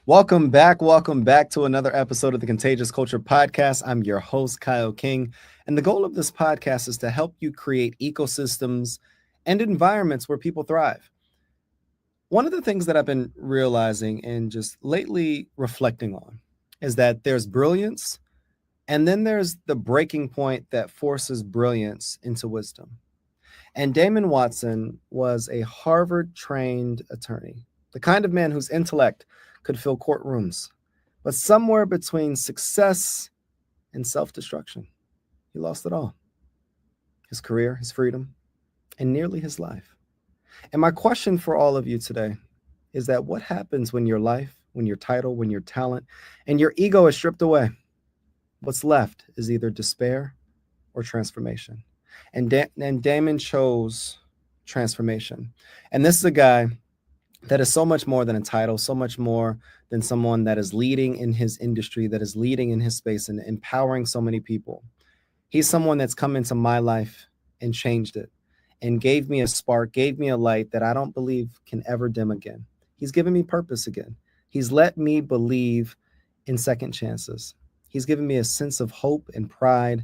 Welcome back to another episode of the Contagious Culture Podcast. I'm your host, Kyle King, and the goal of this podcast is to help you create ecosystems and environments where people thrive. One of the things that I've been realizing and just lately reflecting on is that there's brilliance, and then there's the breaking point that forces brilliance into wisdom. And Damon Watson was a Harvard trained attorney, the kind of man whose intellect could fill courtrooms, but somewhere between success and self destruction, he lost it all: his career, his freedom, and nearly his life. And my question for all of you today is that what happens when your life, when your title, when your talent, and your ego is stripped away? What's left is either despair or transformation. And Damon chose transformation. And this is a guy that is so much more than a title, so much more than someone that is leading in his industry, that is leading in his space and empowering so many people. He's someone that's come into my life and changed it and gave me a spark, gave me a light that I don't believe can ever dim again. He's given me purpose again. He's let me believe in second chances. He's given me a sense of hope and pride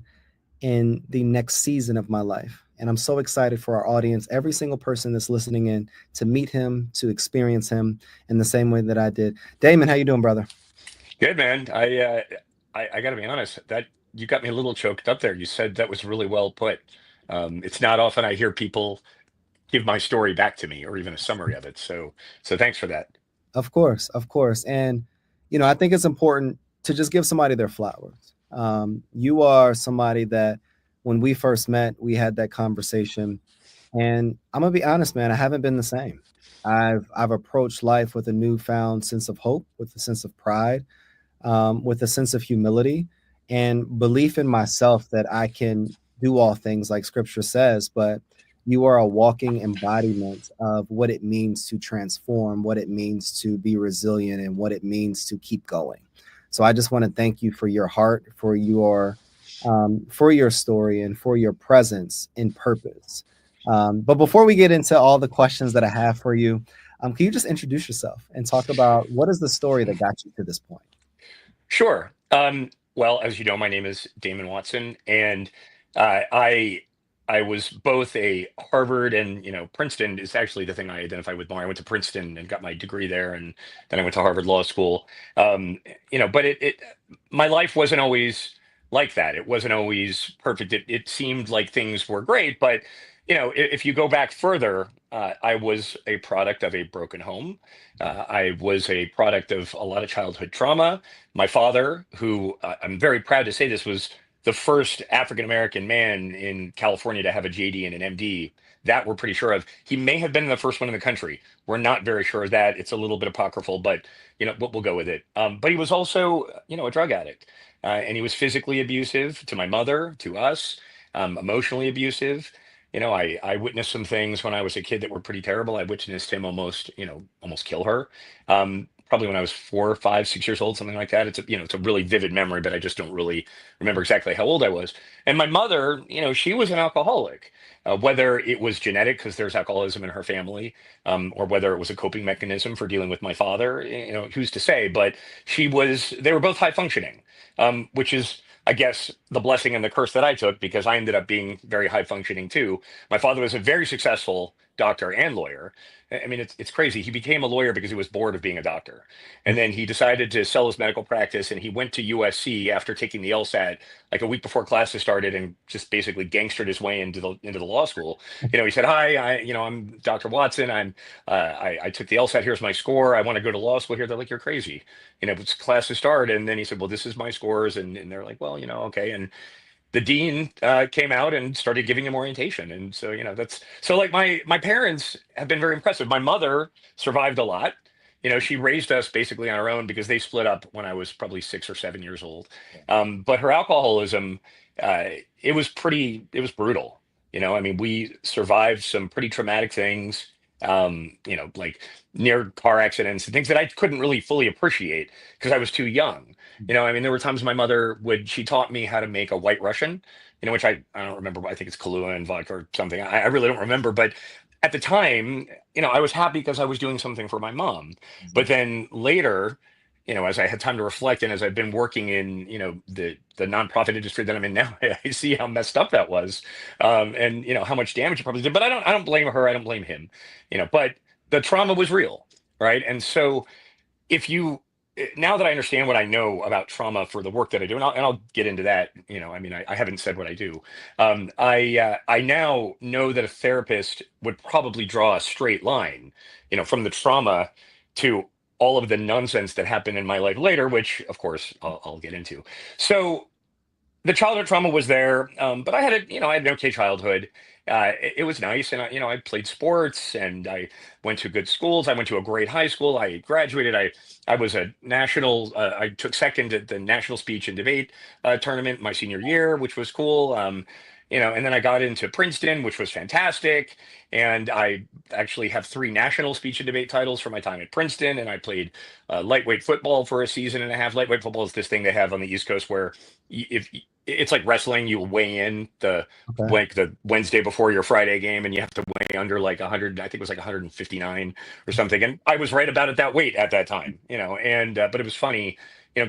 in the next season of my life. And I'm so excited for our audience, every single person that's listening in, to meet him, to experience him in the same way that I did. Damon, how you doing, brother? Good, man. I got to be honest, that you got me a little choked up there. You said that was really well put. It's not often I hear people give my story back to me or even a summary of it. So thanks for that. Of course, of course. And, I think it's important to just give somebody their flowers. You are somebody that when we first met, we had that conversation. And I'm gonna be honest, man, I haven't been the same. I've approached life with a newfound sense of hope, with a sense of pride, with a sense of humility and belief in myself that I can do all things like scripture says, but you are a walking embodiment of what it means to transform, what it means to be resilient, and what it means to keep going. So I just want to thank you for your heart, for your story, and for your presence and purpose. But before we get into all the questions that I have for you, can you just introduce yourself and talk about what is the story that got you to this point? Sure. Well, as you know, my name is Damon Watson, and I was both a Harvard and Princeton is actually the thing I identify with more. I went to Princeton and got my degree there, and then I went to Harvard Law School. But it my life wasn't always like that. It wasn't always perfect. It seemed like things were great, but if you go back further, I was a product of a broken home. I was a product of a lot of childhood trauma. My father, who I'm very proud to say this, was the first African American man in California to have a JD and an MD that we're pretty sure of. He may have been the first one in the country. We're not very sure of that. It's a little bit apocryphal, but we'll go with it. But he was also, a drug addict, and he was physically abusive to my mother, to us, emotionally abusive. I witnessed some things when I was a kid that were pretty terrible. I witnessed him almost kill her. Probably when I was 4, 5, 6 years old, something like that. It's a really vivid memory, but I just don't really remember exactly how old I was. And my mother, she was an alcoholic, whether it was genetic because there's alcoholism in her family, or whether it was a coping mechanism for dealing with my father, who's to say? But they were both high functioning, which is, I guess, the blessing and the curse that I took because I ended up being very high functioning too. My father was a very successful doctor and lawyer. I mean, it's crazy. He became a lawyer because he was bored of being a doctor. And then he decided to sell his medical practice and he went to USC after taking the LSAT like a week before classes started and just basically gangstered his way into the law school. He said, "Hi, I'm Dr. Watson. I took the LSAT. Here's my score. I want to go to law school here." They're like, "You're crazy. It's classes start." And then he said, "Well, this is my scores." And they're like, "Well, okay." And the dean came out and started giving him orientation. And so, that's so like my parents have been very impressive. My mother survived a lot. She raised us basically on her own because they split up when I was probably 6 or 7 years old. But her alcoholism, uh, it was brutal. I mean, we survived some pretty traumatic things, like near car accidents and things that I couldn't really fully appreciate because I was too young. I mean, there were times my mother she taught me how to make a white Russian, which I don't remember. I think it's Kahlua and vodka or something. I really don't remember. But at the time, I was happy because I was doing something for my mom. But then later, as I had time to reflect and as I've been working in, the nonprofit industry that I'm in now, I see how messed up that was, and how much damage it probably did. But I don't blame her. I don't blame him. But the trauma was real, right? And so if you now that I understand what I know about trauma for the work that I do, and I'll get into that. I mean, I haven't said what I do. I now know that a therapist would probably draw a straight line, from the trauma to all of the nonsense that happened in my life later, which of course I'll get into. So the childhood trauma was there, but I had an okay childhood. It was nice, and I played sports, and I went to good schools. I went to a great high school. I graduated. I was a national. I took second at the national speech and debate tournament my senior year, which was cool. And then I got into Princeton, which was fantastic. And I actually have three national speech and debate titles for my time at Princeton. And I played lightweight football for a season and a half. Lightweight football is this thing they have on the East Coast where if it's like wrestling, you weigh in Okay. like the Wednesday before your Friday game, and you have to weigh under like 100. I think it was like 159 or something. And I was right about at that weight at that time, And but it was funny.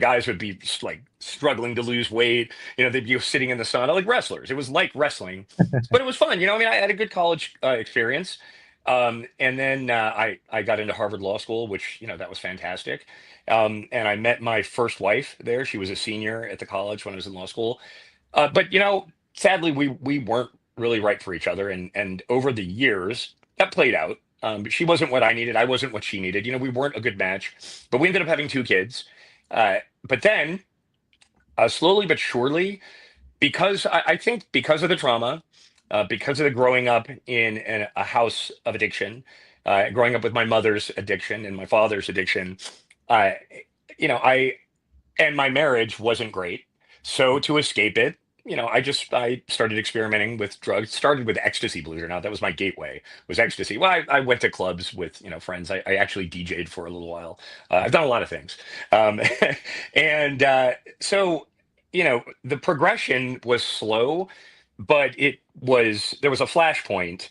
Guys would be like struggling to lose weight. They'd be sitting in the sauna like wrestlers. It was like wrestling, but it was fun. I mean, I had a good college experience. And then I got into Harvard Law School, which that was fantastic. And I met my first wife there. She was a senior at the college when I was in law school. But sadly, we weren't really right for each other, and over the years that played out. She wasn't what I needed. I wasn't what she needed. We weren't a good match, but we ended up having two kids. But then, slowly but surely, because I think because of the trauma, because of the growing up in a house of addiction, growing up with my mother's addiction and my father's addiction, I, I and my marriage wasn't great. So to escape it, I started experimenting with drugs. Started with ecstasy, believe it or not. That was my gateway. Was ecstasy. Well, I went to clubs with friends. I actually DJ'd for a little while. I've done a lot of things, um, and so the progression was slow, but there was a flashpoint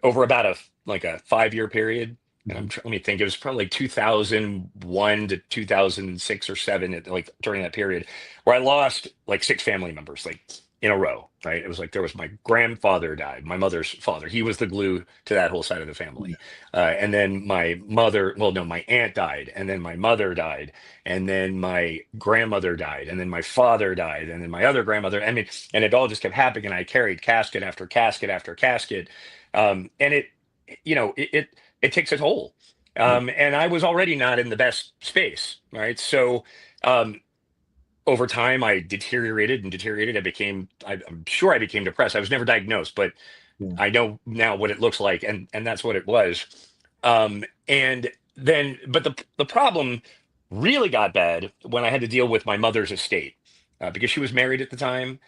over about a 5-year period. And Mhm. let me think. It was probably like 2001 to 2006 or seven, like during that period, where I lost like six family members, like in a row. Right? It was like there was my grandfather died, my mother's father. He was the glue to that whole side of the Yeah. family. And then my mother, well, no, my aunt died, and then my mother died, and then my grandmother died, and then my father died, and then my other grandmother. I mean, and it all just kept happening. And I carried casket after casket after casket, and it takes a toll. Yeah. And I was already not in the best space, right? So um, over time, I deteriorated and deteriorated. I'm sure I became depressed. I was never diagnosed, but Yeah. I know now what it looks like, and that's what it was. And then, but the problem really got bad when I had to deal with my mother's estate, because she was married at the time,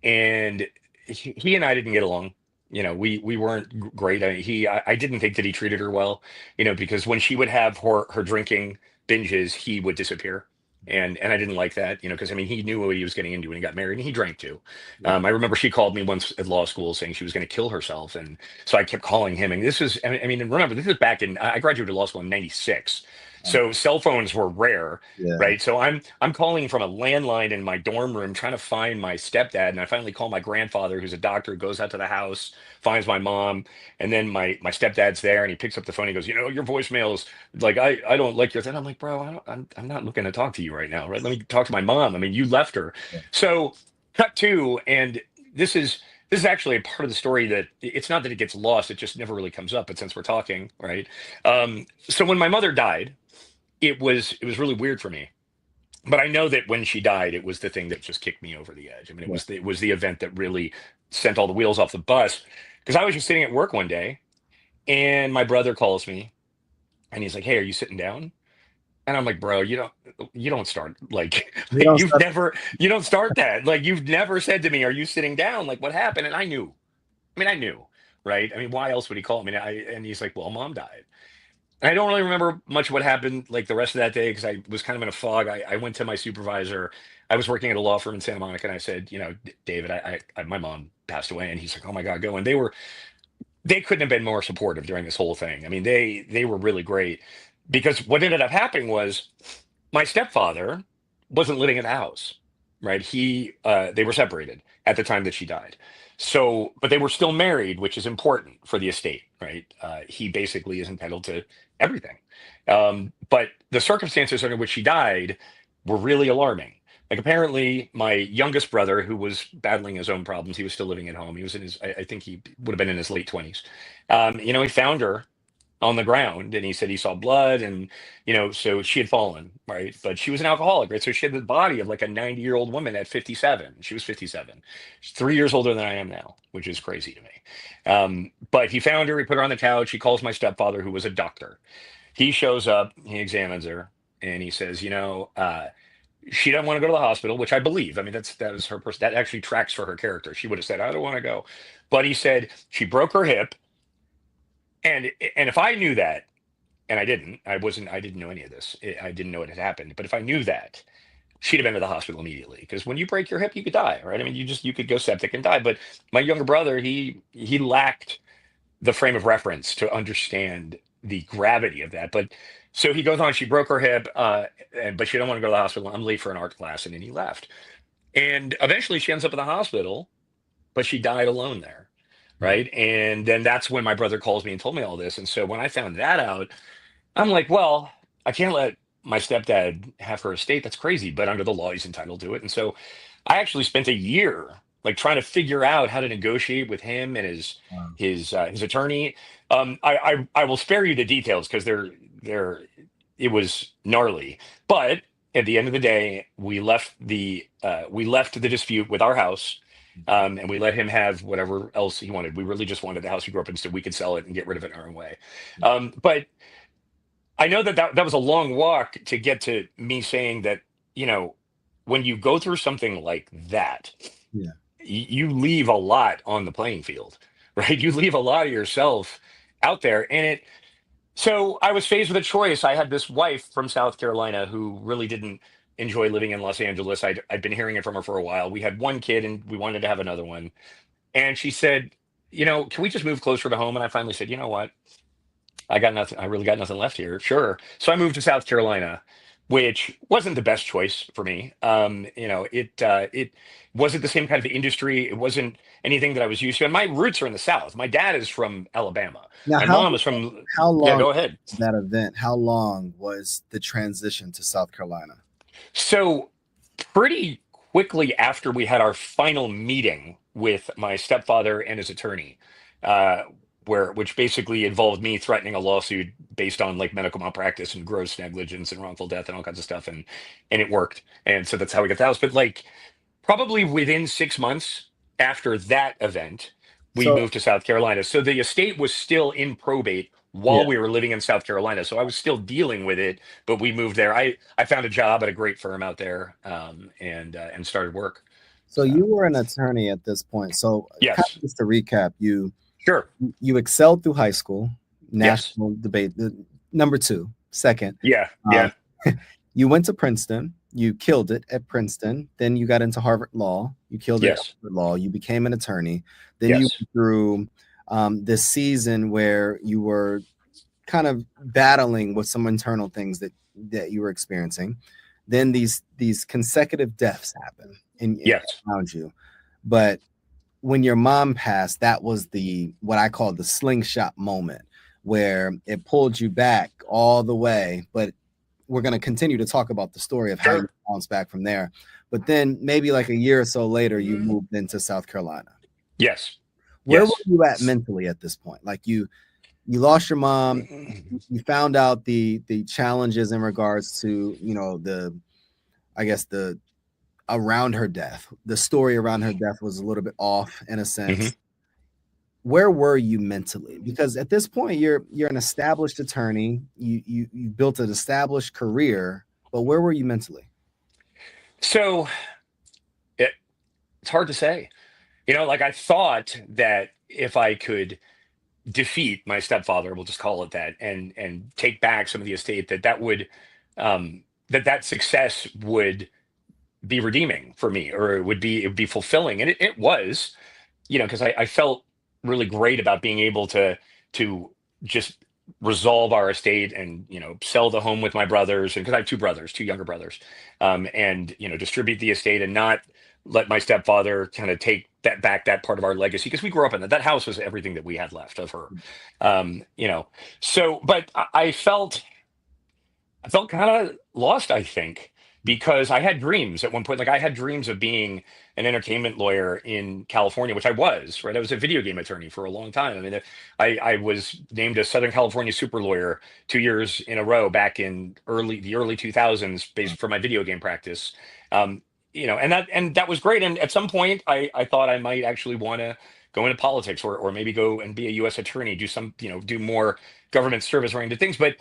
and he and I didn't get along. We weren't great. I didn't think that he treated her well, because when she would have her drinking binges, he would disappear. And I didn't like that, because I mean, he knew what he was getting into when he got married, and he drank too. Yeah. I remember she called me once at law school saying she was going to kill herself, and so I kept calling him. And this is, I mean, and remember, this is back in I graduated law school in '96, so cell phones were rare, Yeah. right? So I'm calling from a landline in my dorm room trying to find my stepdad, and I finally call my grandfather, who's a doctor, goes out to the house, finds my mom, and then my stepdad's there, and he picks up the phone. He goes, your voicemails like I don't like your thing. I'm like, bro, I'm not looking to talk to you right now, right? Let me talk to my mom. I mean, you left her. Yeah. So cut to, and this is actually a part of the story that it's not that it gets lost, it just never really comes up. But since we're talking, right? So when my mother died, it was really weird for me. But I know that when she died, it was the thing that just kicked me over the edge. I mean, Yeah. it was the event that really sent all the wheels off the bus. Because I was just sitting at work one day, and my brother calls me, and he's like, "Hey, are you sitting down?" And I'm like, "Bro, you don't start like, You don't start. you don't start that. Like, you've never said to me, 'Are you sitting down?' Like, what happened?" And I knew. I mean, I knew, right? I mean, why else would he call me? And he's like, "Well, mom died." And I don't really remember much of what happened like the rest of that day because I was kind of in a fog. I went to my supervisor. I was working at a law firm in Santa Monica, and I said, David, my mom passed away, and he's like, "Oh my God, go!" And they couldn't have been more supportive during this whole thing. I mean, they were really great because what ended up happening was my stepfather wasn't living in the house, right? They were separated at the time that she died. So, but they were still married, which is important for the estate, right? He basically is entitled to everything. But the circumstances under which she died were really alarming. Like apparently, my youngest brother, who was battling his own problems, he was still living at home. He was in his, I think he would have been in his late 20s. He found her on the ground and he said he saw blood and so she had fallen, right, but she was an alcoholic, right, so she had the body of like a 90-year-old woman at 57. She was 57. She's 3 years older than I am now, which is crazy to me. But he found her, he put her on the couch, he calls my stepfather, who was a doctor. He shows up, he examines her, and he says, she doesn't want to go to the hospital, which I believe. I mean, that was her person. That actually tracks for her character. She would have said, I don't want to go. But he said she broke her hip. And if I knew that, and I didn't know any of this. I didn't know it had happened. But if I knew that, she'd have been to the hospital immediately. Because when you break your hip, you could die, right? I mean, you could go septic and die. But my younger brother, he lacked the frame of reference to understand the gravity of that. But so he goes on, she broke her hip, but she don't want to go to the hospital. I'm late for an art class, and then he left. And eventually she ends up in the hospital, but she died alone there. Right. And then that's when my brother calls me and told me all this. And so when I found that out, I'm like, well, I can't let my stepdad have her estate. That's crazy. But under the law, he's entitled to it. And so I actually spent a year like trying to figure out how to negotiate with him and Wow. his attorney. I will spare you the details because they're it was gnarly. But at the end of the day, we left the dispute with our house, and we let him have whatever else he wanted. We really just wanted the house we grew up in so we could sell it and get rid of it in our own way. But I know that was a long walk to get to me saying that, you know, when you go through something like that, Yeah. you leave a lot on the playing field, right? You leave a lot of yourself out there. So I was faced with a choice. I had this wife from South Carolina who really didn't enjoy living in Los Angeles. I'd been hearing it from her for a while. We had one kid and we wanted to have another one. And she said, can we just move closer to home? And I finally said, you know what? I got nothing. I really got nothing left here. Sure. So I moved to South Carolina, which wasn't the best choice for me. It wasn't the same kind of industry. It wasn't anything that I was used to. And my roots are in the South. My dad is from Alabama. Now, My mom is from, how yeah, long go ahead. was that event? How long was the transition to South Carolina? So pretty quickly after we had our final meeting with my stepfather and his attorney, uh, which basically involved me threatening a lawsuit based on like medical malpractice and gross negligence and wrongful death and all kinds of stuff, and it worked. And so that's how we got the house. But like probably within 6 months after that event, we So, moved to South Carolina. So the estate was still in probate yeah. while we were living in South Carolina. So I was still dealing with it, but we moved there. I found a job at a great firm out there, and started work. So So you were an attorney at this point. So, kind yes, of just to recap, sure, you excelled through high school, yes, national debate, number two. Second, yeah, um, yeah, you went to Princeton. You killed it at Princeton. Then you got into Harvard Law. You killed it at yes, Harvard Law. You became an attorney. Then you yes, went through this season where you were kind of battling with some internal things that you were experiencing. Then these consecutive deaths happen yes, around you. But when your mom passed, that was the what I call the slingshot moment where it pulled you back all the way. But we're going to continue to talk about the story of how you sure, bounced back from there. But then maybe like a year or so later, you moved into South Carolina. yes, Where were yes. you at mentally at this point? Like you lost your mom, you found out the challenges in regards to, the I guess the around her death. The story around her death was a little bit off in a Mhm. sense. Where were you mentally? Because at this point you're an established attorney. You built an established career, but where were you mentally? So it, it's hard to say. Like I thought that if I could defeat my stepfather, we'll just call it that, and take back some of the estate, that success would be redeeming for me, or it would be fulfilling, and it was, because I felt really great about being able to just resolve our estate and sell the home with my brothers, and because I have two brothers, two younger brothers, and distribute the estate and not let my stepfather kind of take that part of our legacy, because we grew up in that house was everything that we had left of her. You know, so but I felt kind of lost, I think, because I had dreams at one point. Like I had dreams of being an entertainment lawyer in California, which I was, right? I was a video game attorney for a long time. I mean, I was named a Southern California super lawyer 2 years in a row back in the early 2000s, based for my video game practice. Um, and that was great. And at some point, I thought I might actually want to go into politics, or maybe go and be a U.S. attorney, do more government service oriented things. But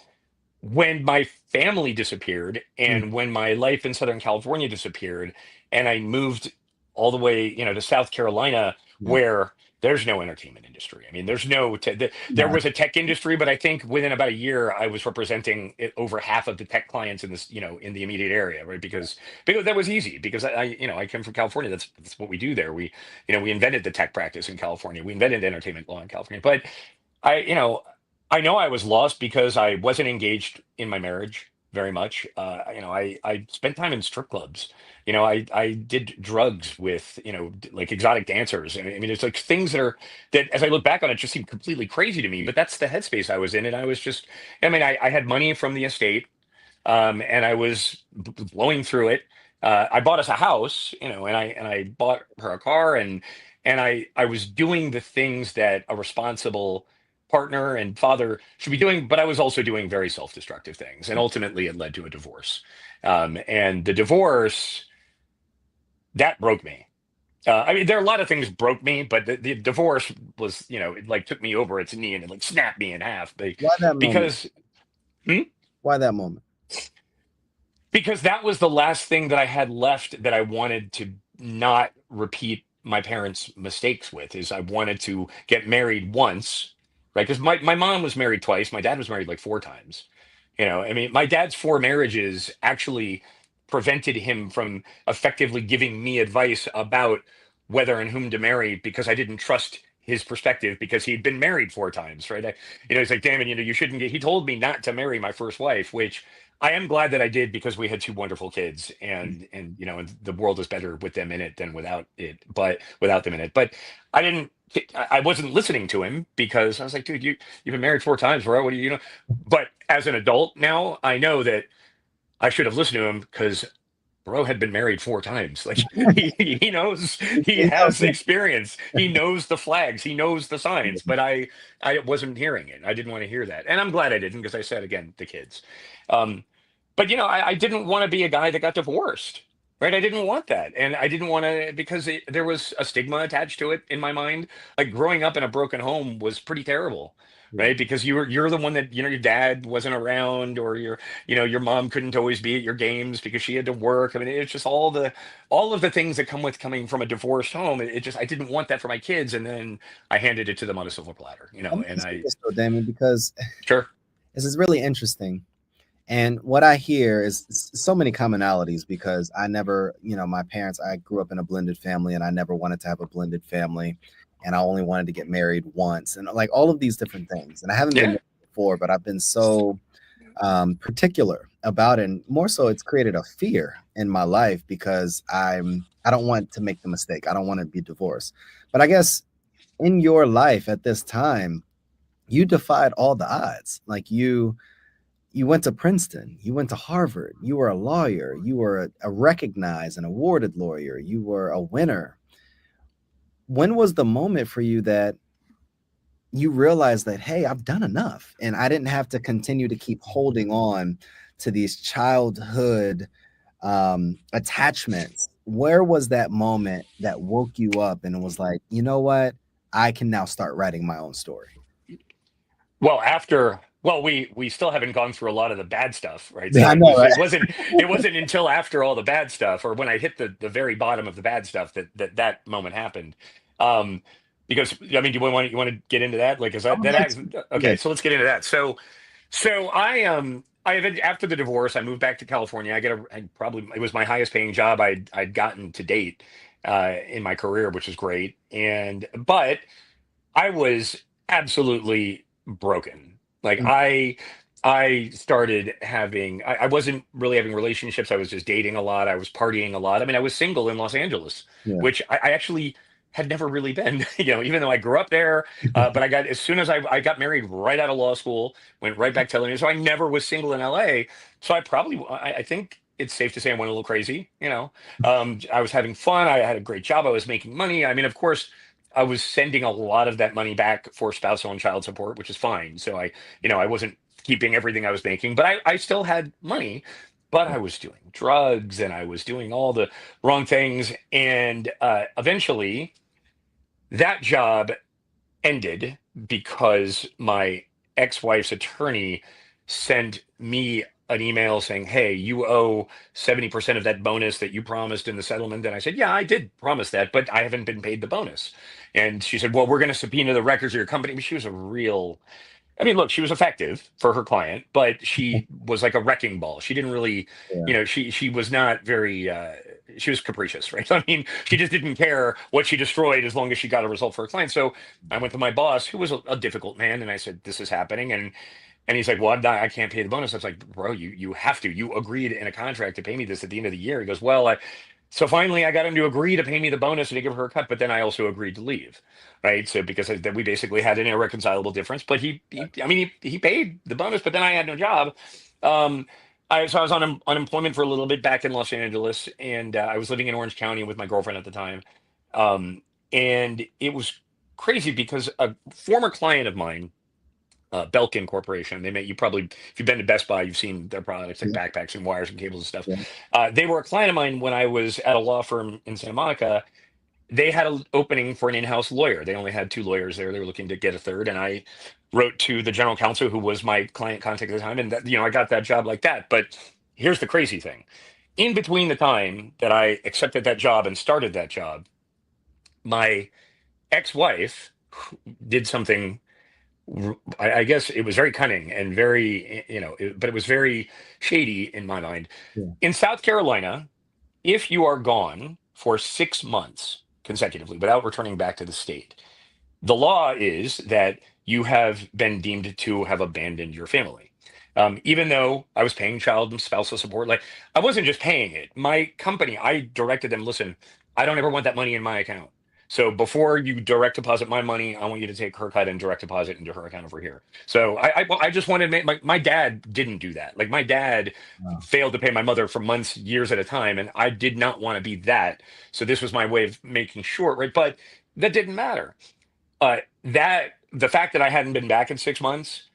when my family disappeared Mm, and when my life in Southern California disappeared, and I moved all the way, to South Carolina, yeah. where there's no entertainment industry. I mean, there No. was a tech industry, but I think within about a year, I was representing over half of the tech clients in in the immediate area, right? Because that was easy, because I come from California. That's what we do there. We invented the tech practice in California. We invented entertainment law in California. But I, you know, I know I was lost because I wasn't engaged in my marriage very much. I spent time in strip clubs. I did drugs with, like exotic dancers. And I mean, it's like things that as I look back on it, just seem completely crazy to me. But that's the headspace I was in. And I was just, I mean, I had money from the estate, and I was blowing through it. I bought us a house, and I bought her a car, and I was doing the things that a responsible partner and father should be doing, but I was also doing very self-destructive things, and ultimately it led to a divorce. And the divorce that broke me. I mean, there are a lot of things broke me, but the divorce was, it like took me over its knee and it like snapped me in half. Why that moment? Because. Hmm? Why that moment? Because that was the last thing that I had left that I wanted to not repeat my parents' mistakes with. Is I wanted to get married once, right? Because my mom was married twice. My dad was married like four times. I mean, my dad's four marriages actually prevented him from effectively giving me advice about whether and whom to marry, because I didn't trust his perspective, because he'd been married four times, right? He's like, Damon, you shouldn't get. He told me not to marry my first wife, which I am glad that I did, because we had two wonderful kids, and the world is better with them in it than without them in it. But I didn't. I wasn't listening to him, because I was like, dude, you've been married four times, bro. What do you know? But as an adult now, I know that I should have listened to him, because bro had been married four times. Like he knows, he You know, has experience. He knows the flags. He knows the signs. But I wasn't hearing it. I didn't want to hear that, and I'm glad I didn't, because I said again, the kids. Um, but I didn't want to be a guy that got divorced. Right, I didn't want that, and I didn't want to, because there was a stigma attached to it in my mind. Like growing up in a broken home was pretty terrible, yeah. right? Because you're the one that your dad wasn't around, or your mom couldn't always be at your games because she had to work. I mean, it's just all of the things that come with coming from a divorced home. It just, I didn't want that for my kids, and then I handed it to them on a silver platter, Let me and ask you I this though, Damon, because sure. this is really interesting. And what I hear is so many commonalities, because I never, my parents, I grew up in a blended family and I never wanted to have a blended family. And I only wanted to get married once, and like all of these different things. And I haven't been Yeah. married before, but I've been so particular about it. And more so, it's created a fear in my life, because I don't want to make the mistake. I don't want to be divorced. But I guess in your life at this time, you defied all the odds. Like you went to Princeton, you went to Harvard, you were a lawyer, you were a recognized and awarded lawyer, you were a winner. When was the moment for you that you realized that, hey, I've done enough and I didn't have to continue to keep holding on to these childhood attachments? Where was that moment that woke you up and it was like, you know what? I can now start writing my own story. We still haven't gone through a lot of the bad stuff, right? Yeah, So I it know, was right? it wasn't until after all the bad stuff, or when I hit the very bottom of the bad stuff, that moment happened. Um, because I mean, do you want to get into that? Like, is I that would that like act- to. Yeah. okay? So let's get into that. So after the divorce, I moved back to California. I probably, it was my highest paying job I'd gotten to date, in my career, which is great. But I was absolutely broken. Like Mm. I started having, I wasn't really having relationships. I was just dating a lot. I was partying a lot. I mean, I was single in Los Angeles, Yeah. which I actually had never really been, even though I grew up there. But as soon as I got married right out of law school, went right back to LA. So I never was single in LA. So I think it's safe to say I went a little crazy. I was having fun. I had a great job. I was making money. I mean, of course, I was sending a lot of that money back for spousal and child support, which is fine. So I wasn't keeping everything I was making, but I still had money, but I was doing drugs and I was doing all the wrong things. And eventually that job ended because my ex-wife's attorney sent me an email saying, "Hey, you owe 70% of that bonus that you promised in the settlement." And I said, "Yeah, I did promise that, but I haven't been paid the bonus." And she said, "Well, we're going to subpoena the records of your company." She was a real, I mean, look, she was effective for her client, but she was like a wrecking ball. She didn't really, Yeah. she was not very, she was capricious, right? I mean, she just didn't care what she destroyed as long as she got a result for her client. So I went to my boss, who was a difficult man, and I said, "This is happening," and he's like, "Well, I can't pay the bonus." I was like, "Bro, you have to. You agreed in a contract to pay me this at the end of the year." He goes, "Well, so finally, I got him to agree to pay me the bonus and to give her a cut, but then I also agreed to leave, right? So because then we basically had an irreconcilable difference. But I mean, he paid the bonus, but then I had no job. Um, I was on unemployment for a little bit back in Los Angeles, and I was living in Orange County with my girlfriend at the time, um, and it was crazy because a former client of mine, Belkin Corporation. They make you probably, if you've been to Best Buy, you've seen their products like Yeah. backpacks and wires and cables and stuff. Yeah. They were a client of mine when I was at a law firm in Santa Monica. They had an opening for an in-house lawyer. They only had two lawyers there. They were looking to get a third, and I wrote to the general counsel, who was my client contact at the time, and I got that job like that. But here's the crazy thing: in between the time that I accepted that job and started that job, my ex-wife did something. I guess it was very cunning and very, but it was very shady in my mind. Yeah. In South Carolina, if you are gone for 6 months consecutively without returning back to the state, the law is that you have been deemed to have abandoned your family. Even though I was paying child and spousal support, like I wasn't just paying it. My company, I directed them, listen, I don't ever want that money in my account. So before you direct deposit my money, I want you to take her cut and direct deposit into her account over here. So I just wanted to make my dad didn't do that. Like my dad Wow. failed to pay my mother for months, years at a time, and I did not want to be that. So this was my way of making sure, right? But that didn't matter. That the fact that I hadn't been back in 6 months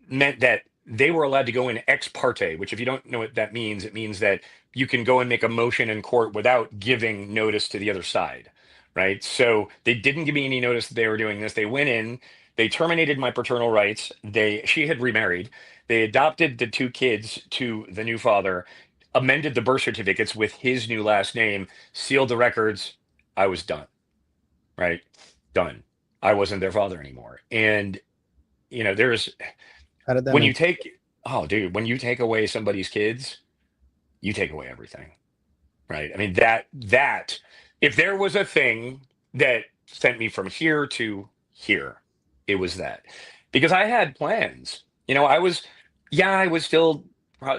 meant that they were allowed to go in ex parte, which, if you don't know what that means, it means that you can go and make a motion in court without giving notice to the other side, right? So they didn't give me any notice that they were doing this. They went in, they terminated my paternal rights. She had remarried. They adopted the two kids to the new father, amended the birth certificates with his new last name, sealed the records. I was done, right? Done. I wasn't their father anymore. And there's How did that when you make? take oh dude, when you take away somebody's kids, you take away everything, right? I mean, that if there was a thing that sent me from here to here, it was that. Because I had plans. I was still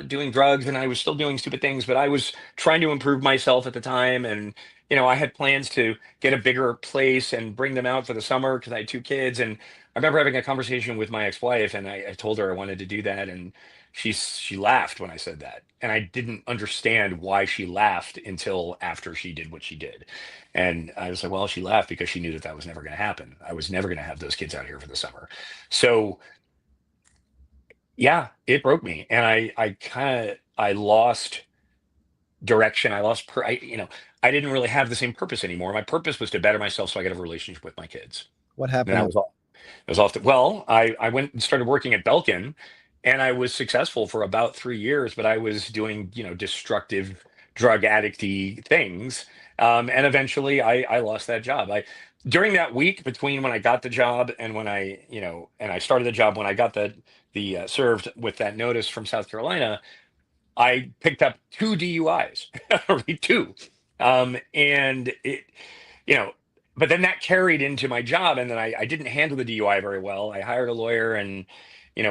doing drugs and I was still doing stupid things, but I was trying to improve myself at the time. And I had plans to get a bigger place and bring them out for the summer because I had two kids. And I remember having a conversation with my ex-wife, and I told her I wanted to do that, and she laughed when I said that, and I didn't understand why she laughed until after she did what she did. And I was like, well, she laughed because she knew that was never going to happen. I was never going to have those kids out here for the summer. So yeah, it broke me, and I kind of I lost direction. I lost I didn't really have the same purpose anymore. My purpose was to better myself so I could have a relationship with my kids. What And happened? that was all. It was often, well, I went and started working at Belkin, and I was successful for about 3 years, but I was doing, destructive drug addicty things. And eventually I lost that job. During that week between when I got the job and when and I started the job, when I got the served with that notice from South Carolina, I picked up two DUIs, right, two. And you know, but then that carried into my job, and then I didn't handle the DUI very well. I hired a lawyer, and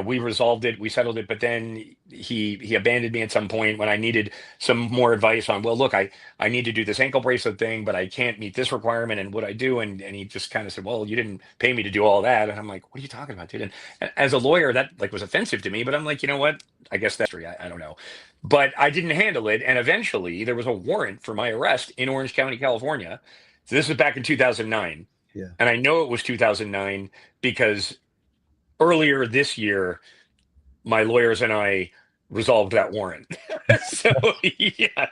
we resolved it, we settled it, but then he abandoned me at some point when I needed some more advice on, well, look, I need to do this ankle bracelet thing, but I can't meet this requirement, and what I do, and he just kind of said, well, you didn't pay me to do all that, and I'm like, what are you talking about, dude? And as a lawyer, that like was offensive to me, but I'm like, you know what? I guess that's true. I don't know, but I didn't handle it, and eventually there was a warrant for my arrest in Orange County, California. So this was back in 2009, Yeah. and I know it was 2009 because earlier this year, my lawyers and I resolved that warrant. So yeah,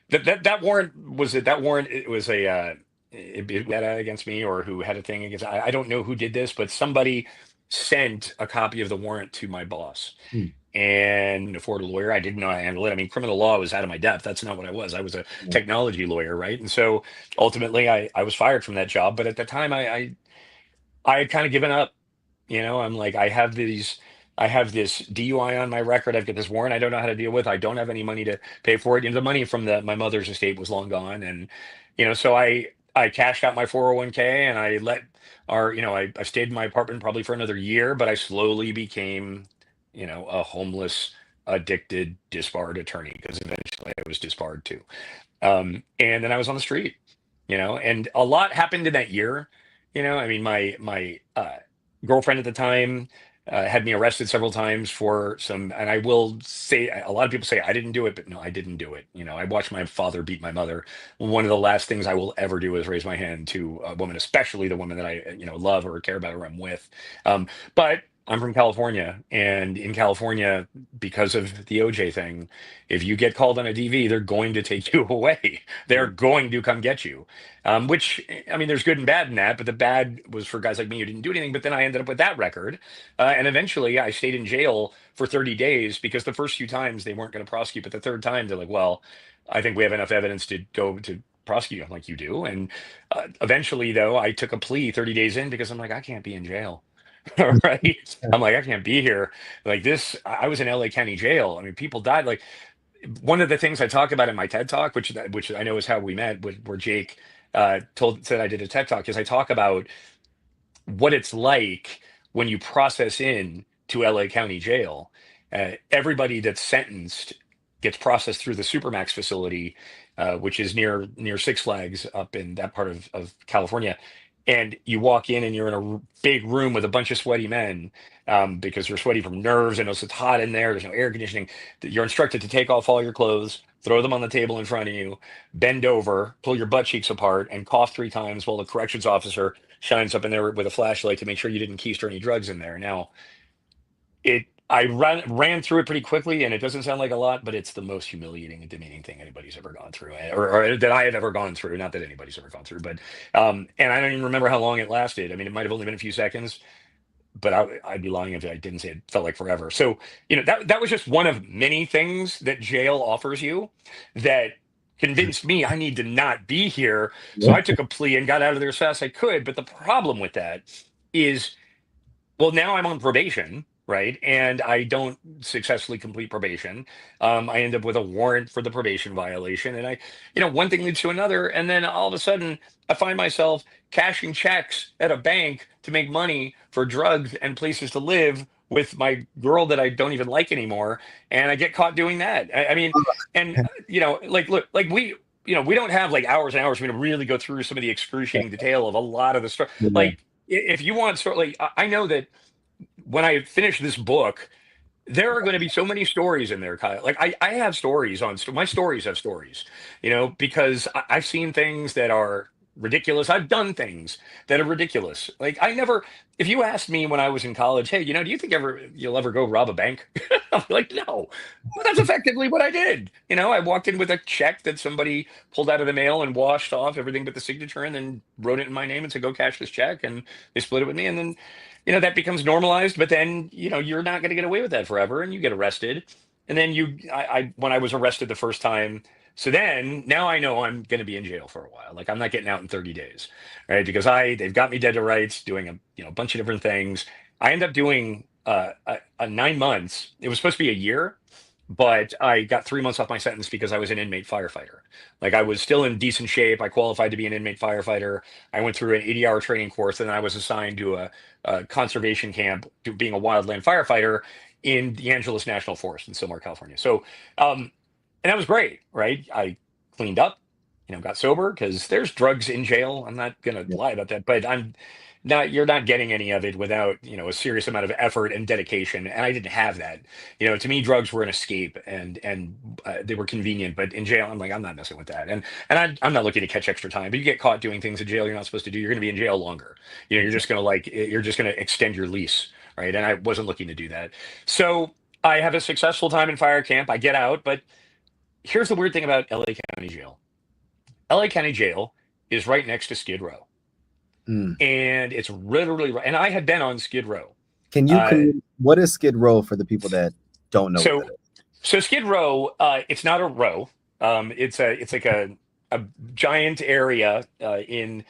that warrant was it. That warrant, it was a it had against me, or who had a thing against. I don't know who did this, but somebody sent a copy of the warrant to my boss. Hmm. And afford a lawyer, I didn't know how to handle it. I mean, criminal law was out of my depth. That's not what I was. I was a Yeah. technology lawyer, right? And so ultimately, I was fired from that job. But at the time, I had kind of given up. I'm like, I have this DUI on my record. I've got this warrant I don't know how to deal with. I don't have any money to pay for it. The money from my mother's estate was long gone, and so I cashed out my 401k, and I let I stayed in my apartment probably for another year, but I slowly became, a homeless, addicted, disbarred attorney, because eventually I was disbarred too. And then I was on the street, and a lot happened in that year. I mean, my girlfriend at the time had me arrested several times for some, and I will say, a lot of people say I didn't do it, but no, I didn't do it. I watched my father beat my mother. One of the last things I will ever do is raise my hand to a woman, especially the woman that I, love or care about or I'm with. But I'm from California, and in California, because of the OJ thing, if you get called on a DV, they're going to take you away. They're Yeah. going to come get you. Which, I mean, there's good and bad in that, but the bad was for guys like me who didn't do anything. But then I ended up with that record. And eventually I stayed in jail for 30 days because the first few times they weren't going to prosecute. But the third time, they're like, well, I think we have enough evidence to go to prosecute. I'm like, you do? And eventually, though, I took a plea 30 days in because I'm like, I can't be in jail. Right? I'm like, I can't be here like this. I was in LA County jail. I mean, people died. Like, one of the things I talk about in my TED talk, which I know is how we met, where Jake told said I did a TED talk, is I talk about what it's like when you process in to LA County Jail. Everybody that's sentenced gets processed through the Supermax facility, which is near Six Flags up in that part of California. And you walk in and you're in a big room with a bunch of sweaty men, because you're sweaty from nerves and it's hot in there. There's no air conditioning. You're instructed to take off all your clothes, throw them on the table in front of you, bend over, pull your butt cheeks apart, and cough 3 times while the corrections officer shines up in there with a flashlight to make sure you didn't keister any drugs in there. Now, I ran through it pretty quickly, and it doesn't sound like a lot, but it's the most humiliating and demeaning thing anybody's ever gone through, or that I have ever gone through. Not that anybody's ever gone through, but and I don't even remember how long it lasted. I mean, it might have only been a few seconds, but I'd be lying if I didn't say it felt like forever. So, that was just one of many things that jail offers you that convinced me I need to not be here. So Yeah. I took a plea and got out of there as fast as I could. But the problem with that is, well, now I'm on probation, right? And I don't successfully complete probation. I end up with a warrant for the probation violation. And one thing leads to another. And then all of a sudden, I find myself cashing checks at a bank to make money for drugs and places to live with my girl that I don't even like anymore. And I get caught doing that. I mean, and, like, look, like we don't have like hours and hours for me to really go through some of the excruciating detail of a lot of the stuff. Yeah. Like, if you want sort of like, I know that when I finish this book, there are going to be so many stories in there, Kyle. Like, I have stories my stories have stories, because I've seen things that are ridiculous. I've done things that are ridiculous. Like, if you asked me when I was in college, hey, do you think you'll ever go rob a bank? I'm like, no. But that's effectively what I did. I walked in with a check that somebody pulled out of the mail and washed off everything but the signature, and then wrote it in my name and said, go cash this check. And they split it with me. And then, that becomes normalized, but then, you're not going to get away with that forever, and you get arrested. And then when I was arrested the first time, so then now I know I'm going to be in jail for a while. Like, I'm not getting out in 30 days, right? Because they've got me dead to rights doing a bunch of different things. I end up doing a 9 months. It was supposed to be a year. but I got 3 months off my sentence because I was an inmate firefighter. Like I was still in decent shape. I qualified to be an inmate firefighter. I went through an 80-hour training course, and then I was assigned to a conservation camp to being a wildland firefighter in the Angeles National Forest in Silmar, California. So, and that was great, right? I cleaned up, got sober because there's drugs in jail. I'm not gonna Yeah. lie about that, but you're not getting any of it without, a serious amount of effort and dedication. And I didn't have that. To me, drugs were an escape and they were convenient. But in jail, I'm like, I'm not messing with that. And I'm not looking to catch extra time. But you get caught doing things in jail you're not supposed to do, you're going to be in jail longer. You're just going to extend your lease, right? And I wasn't looking to do that. So I have a successful time in fire camp. I get out, but here's the weird thing about LA County Jail. LA County Jail is right next to Skid Row, Mm. and it's literally right. And I had been on Skid Row. Can you what is Skid Row for the people that don't know what that So is? so Skid Row, it's not a row. It's like a giant area in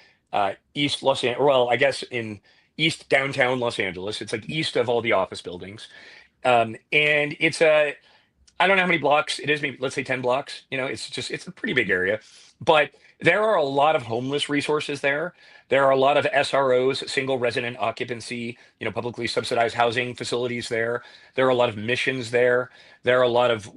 East Los Angeles. Well, I guess in East downtown Los Angeles. It's like east of all the office buildings. And it's a I don't know how many blocks it is, maybe let's say 10 blocks. It's a pretty big area. But there are a lot of homeless resources there. There are a lot of SROs, single resident occupancy, publicly subsidized housing facilities there. There are a lot of missions there. There are a lot of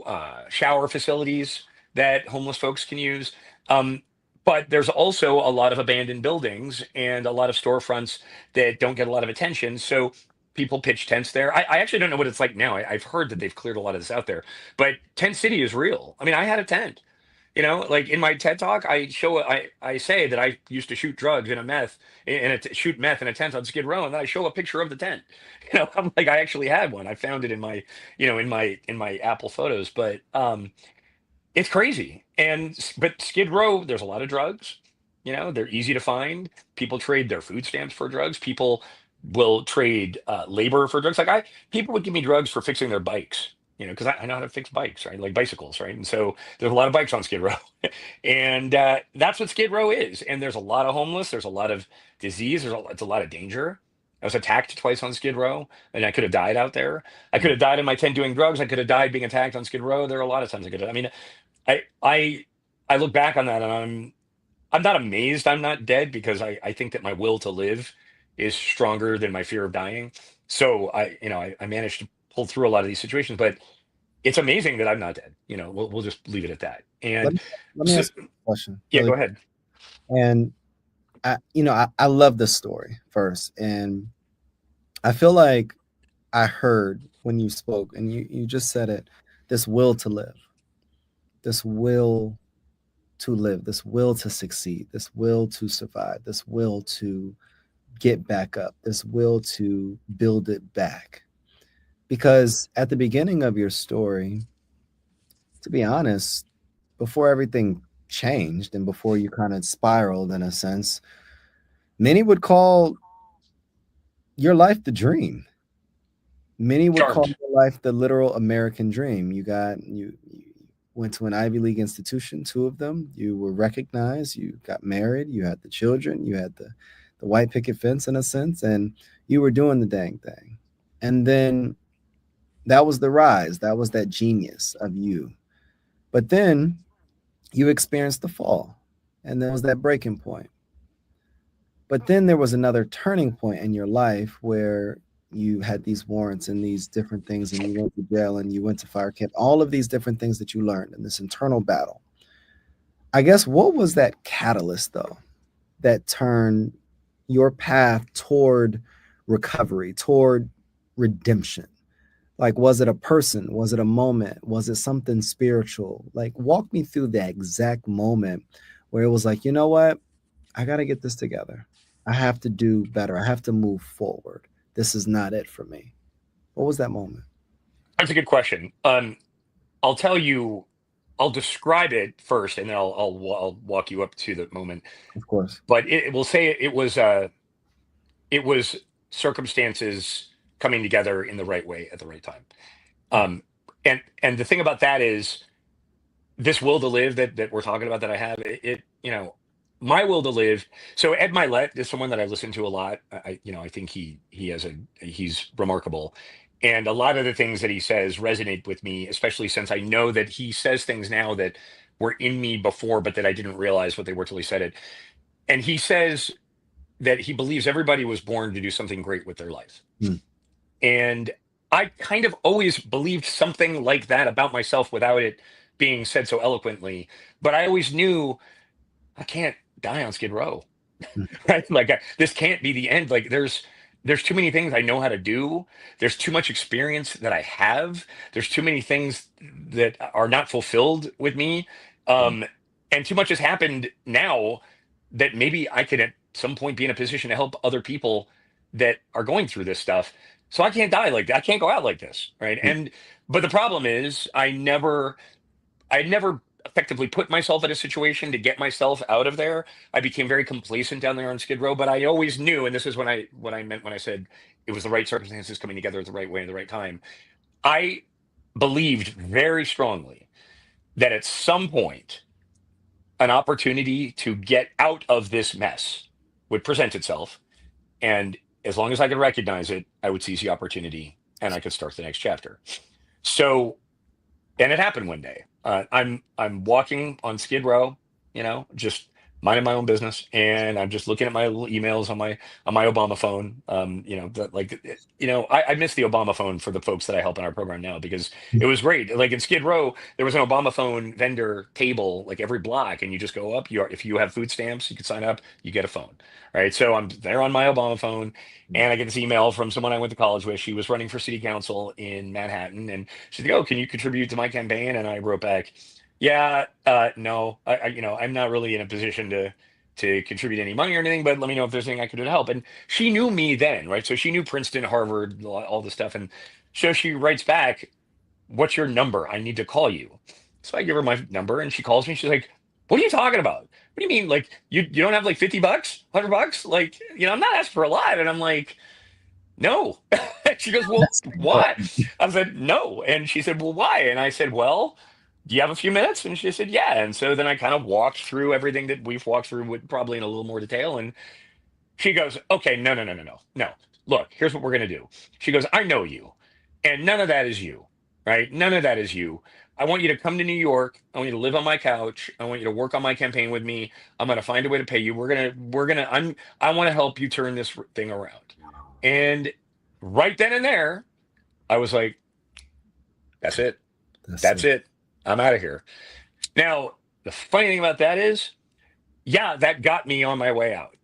shower facilities that homeless folks can use. But there's also a lot of abandoned buildings and a lot of storefronts that don't get a lot of attention. So people pitch tents there. I actually don't know what it's like now. I've heard that they've cleared a lot of this out there, but Tent City is real. I mean, I had a tent. Like in my TED talk, I say that I used to shoot drugs in a meth shoot meth in a tent on Skid Row, and then I show a picture of the tent. I'm like, I actually had one. I found it in my in my Apple photos, but it's crazy. But Skid Row, there's a lot of drugs. They're easy to find. People trade their food stamps for drugs. People will trade labor for drugs. People would give me drugs for fixing their bikes. Because I know how to fix bikes, right? Like bicycles, right? And so there's a lot of bikes on Skid Row, and that's what Skid Row is. And there's a lot of homeless. There's a lot of disease. It's a lot of danger. I was attacked twice on Skid Row, and I could have died out there. I could Mm. have died in my tent doing drugs. I could have died being attacked on Skid Row. There are a lot of times I could have. I mean, I I I look back on that and I'm not amazed I'm not dead because I think that my will to live is stronger than my fear of dying. So I managed to pull through a lot of these situations, but it's amazing that I'm not dead. We'll just leave it at that. Let And me let me so, ask you a question yeah, really go quick. ahead. And I love this story first. And I feel like I heard when you spoke and you just said it, this will to live, this will to live, this will to succeed, this will to survive, this will to get back up, this will to build it back. Because at the beginning of your story, to be honest, before everything changed and before you kind of spiraled in a sense, many would call your life the dream. Many would call Charmed. your life the literal American dream. You went to an Ivy League institution, two of them. You were recognized. You got married. You had the children. You had the white picket fence in a sense, and you were doing the dang thing. And then that was the rise. That was that genius of you. But then you experienced the fall, and there was that breaking point. But then there was another turning point in your life where you had these warrants and these different things, and you went to jail and you went to fire camp, all of these different things that you learned in this internal battle. I guess what was that catalyst, though, that turned your path toward recovery, toward redemption? Like, was it a person? Was it a moment? Was it something spiritual? Like, walk me through that exact moment where it was like, you know what? I got to get this together. I have to do better. I have to move forward. This is not it for me. What was that moment? That's a good question. I'll tell you, I'll describe it first, and then I'll walk you up to the moment. Of course. But it will say it was circumstances coming together in the right way at the right time. Um, and the thing about that is this will to live that we're talking about that I have my will to live. So Ed Milet is someone that I listen to a lot. I think he's remarkable. And a lot of the things that he says resonate with me, especially since I know that he says things now that were in me before, but that I didn't realize what they were till he said it. And he says that he believes everybody was born to do something great with their life. Hmm. And I kind of always believed something like that about myself without it being said so eloquently. But I always knew I can't die on Skid Row. Hmm. Right? Like this can't be the end. Like there's too many things I know how to do. There's too much experience that I have. There's too many things that are not fulfilled with me. Um, and too much has happened now that maybe I could at some point be in a position to help other people that are going through this stuff. So I can't die like that. I can't go out like this. Right. Hmm. And but the problem is I never effectively put myself in a situation to get myself out of there. I became very complacent down there on Skid Row, but I always knew, and this is what I meant when I said it was the right circumstances coming together at the right way at the right time. I believed very strongly that at some point an opportunity to get out of this mess would present itself, and as long as I could recognize it, I would seize the opportunity and I could start the next chapter. So and it happened one day. I'm walking on Skid Row, just minding my own business, and I'm just looking at my little emails on my Obama phone. I miss the Obama phone for the folks that I help in our program now because it was great. Like in Skid Row, there was an Obama phone vendor table like every block, and you just go up. If you have food stamps, you can sign up. You get a phone, right? So I'm there on my Obama phone, and I get this email from someone I went to college with. She was running for city council in Manhattan, and she's like, "Oh, can you contribute to my campaign?" And I wrote back, "Yeah, no, I'm not really in a position to contribute any money or anything, but let me know if there's anything I could do to help." And she knew me then, right? So she knew Princeton, Harvard, all this stuff. And so she writes back, "What's your number? I need to call you." So I give her my number, and she calls me. She's like, "What are you talking about? What do you mean? Like you don't have like $50, $100? Like I'm not asking for a lot." And I'm like, "No." She goes, "Well, That's why?" important. I said, "No." And she said, "Well, why?" And I said, "Well, do you have a few minutes?" And she said, "Yeah." And so then I kind of walked through everything that we've walked through with probably in a little more detail. And she goes, "Okay, no, no, no, no, no, no. Look, here's what we're going to do." She goes, "I know you, and none of that is you, right? None of that is you. I want you to come to New York. I want you to live on my couch. I want you to work on my campaign with me. I'm going to find a way to pay you. I want to help you turn this thing around." And right then and there, I was like, "That's it. That's That's it. it. I'm out of here." Now, the funny thing about that is, yeah, that got me on my way out,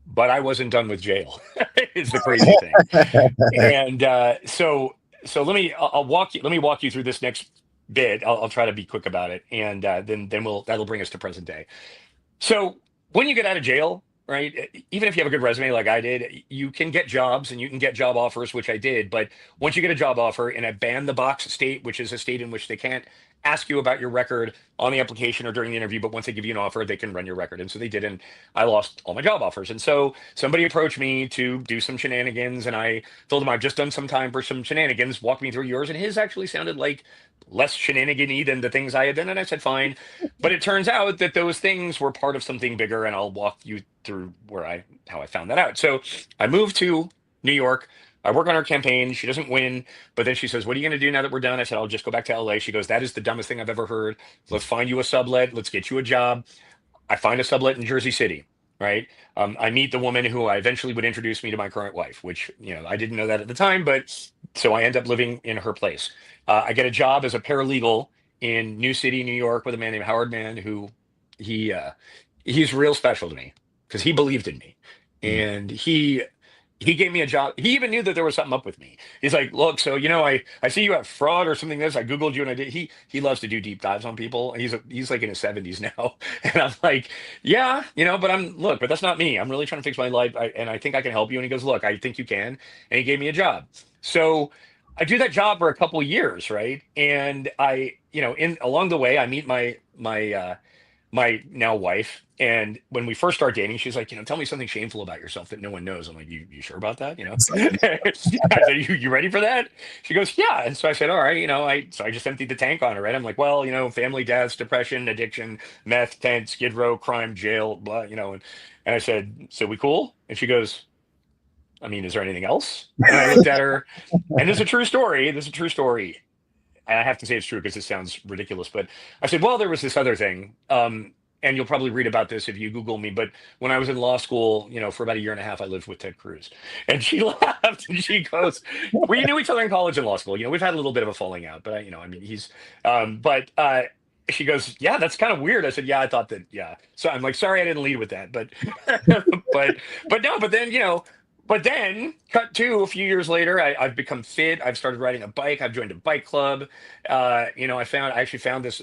but I wasn't done with jail, is the crazy thing. And so let me walk you through this next bit. I'll try to be quick about it. And then that'll bring us to present day. So when you get out of jail, right, even if you have a good resume like I did, you can get jobs and you can get job offers, which I did. But once you get a job offer in a ban the box state, which is a state in which they can't ask you about your record on the application or during the interview, but once they give you an offer, they can run your record. And so they did, and I lost all my job offers. And so somebody approached me to do some shenanigans, and I told him I've just done some time for some shenanigans. Walk me through yours, and his actually sounded like less shenanigan-y than the things I had done. And I said, fine. But it turns out that those things were part of something bigger, and I'll walk you through how I found that out. So I moved to New York. I work on her campaign. She doesn't win, but then she says, "What are you going to do now that we're done?" I said, "I'll just go back to LA." She goes, "That is the dumbest thing I've ever heard. Let's find you a sublet. Let's get you a job." I find a sublet in Jersey City, right? I meet the woman who I eventually would introduce me to my current wife, which, I didn't know that at the time, but so I end up living in her place. I get a job as a paralegal in New City, New York, with a man named Howard Mann, who he he's real special to me because he believed in me, Mm. and he gave me a job. He even knew that there was something up with me. He's like, "Look, so I see you have fraud or something. This I googled you, and I did." He loves to do deep dives on people. He's like in his 70s now, and I'm like, "Yeah, but that's not me. I'm really trying to fix my life, and I think I can help you." And he goes, "Look, I think you can," and he gave me a job. So I do that job for a couple years, right? And in along the way, I meet my now wife. And when we first start dating, she's like, "Tell me something shameful about yourself that no one knows." I'm like, "You sure about that?" It's like, I said, you ready for that?" She goes, "Yeah." And so I said, "All right." So I just emptied the tank on her, right? I'm like, "Well, family deaths, depression, addiction, meth, tent, Skid Row, crime, jail, blah, and I said, "So we cool?" And she goes, I mean, is there anything else? And I looked at her, and this is a true story. This is a true story. And I have to say it's true because it sounds ridiculous. But I said, well, there was this other thing. And you'll probably read about this if you Google me. But when I was in law school, for about a year and a half, I lived with Ted Cruz. And she laughed and she goes, we knew each other in college and law school. We've had a little bit of a falling out, but I mean, but she goes, yeah, that's kind of weird. I said, yeah, I thought that, yeah. So I'm like, sorry, I didn't lead with that, but, but no, but then cut to a few years later, I've become fit. I've started riding a bike. I've joined a bike club. I actually found this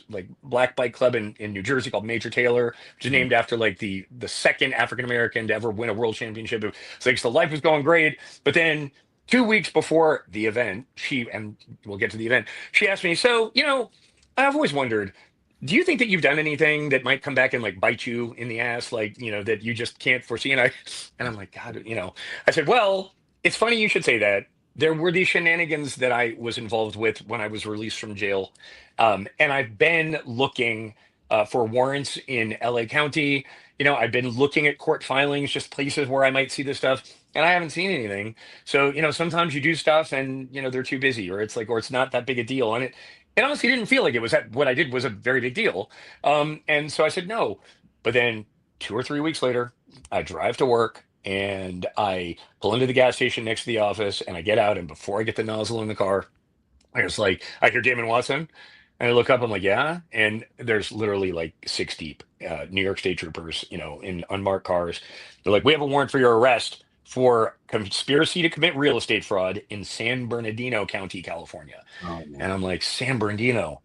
like black bike club in New Jersey called Major Taylor, which is named after like the second African American to ever win a world championship. It's like, so life was going great. But then 2 weeks before the event, and we'll get to the event, she asked me, so, I've always wondered, do you think that you've done anything that might come back and like bite you in the ass, like, that you just can't foresee? And I'm like, God, I said, well, it's funny you should say that. There were these shenanigans that I was involved with when I was released from jail. And I've been looking for warrants in LA County. I've been looking at court filings, just places where I might see this stuff, and I haven't seen anything. So, sometimes you do stuff and, they're too busy, or it's not that big a deal. And it honestly didn't feel like it was that what I did was a very big deal. And so I said no. But then 2 or 3 weeks later, I drive to work and I pull into the gas station next to the office and I get out. And before I get the nozzle in the car, I hear Damon Watson. And I look up, I'm like, yeah. And there's literally like six deep New York State troopers, in unmarked cars. They're like, we have a warrant for your arrest for conspiracy to commit real estate fraud in San Bernardino County, California. Oh, And man. I'm like, San Bernardino.